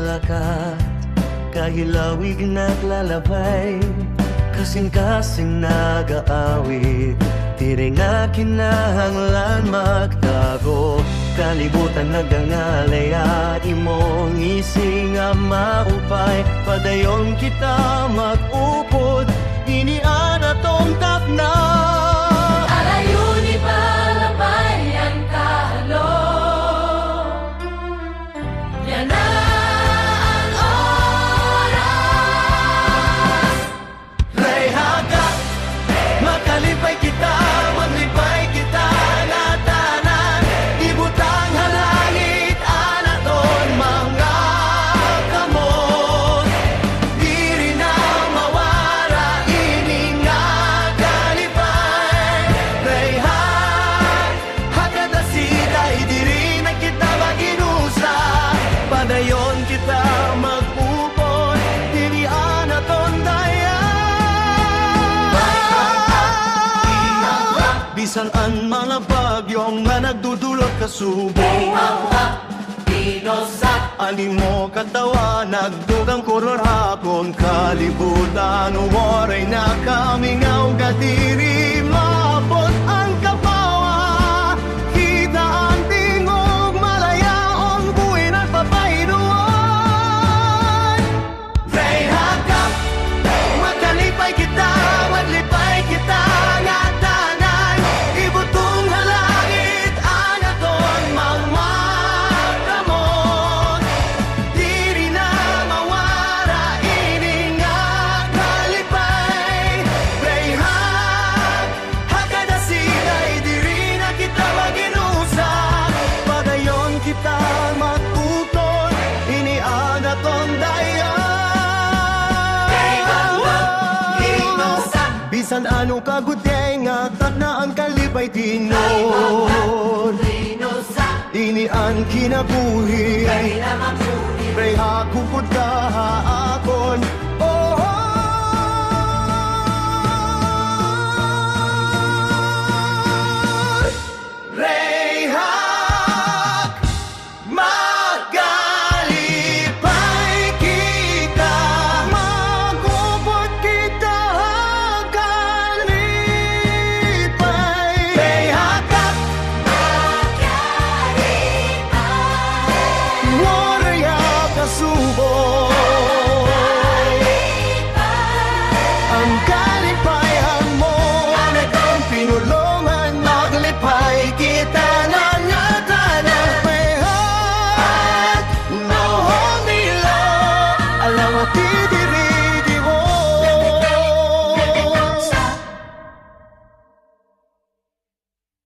malakat, kahilawig naglalabay, kasing-kasing nag-aawit, tire nga kinahanglan magtago. Kalibutan nagangalay at imong ising nga maupay, padayon kita mag-upod, inian atong tapna. Alayon ipalabay ang kahalo, yan na ang oras. Rayhaga, makalipay kita, maglipay kita na tanan, ibutang halangit anaton mga kamot, diri na mawara ini nga kalipay. Rayhag, hagada siday diri na kita maginusa, padayon kita mag-upon, diri anaton daya. Bisan an mga bagyong nga nagdudulot kasubong, ani mo katawa nagdugang kurorhakon, kalibutan waray na kamingaw kadiri maabot ang kapawa, kita ang tingog malayaon buhay ng papainuan. Rayhaga, makalipay kita, maglipay kita nga tanan, ibutong halangit anaton mga kamot, diri na mawara ini nga kalipay. Rayhag, hagada siday diri na kita maginusa, padayon kita matuton, ini anaton daya. Bisan ano kagutay nga takna ang kalipay tinon, ini ang kinabuhi. Rayhag, hukod ka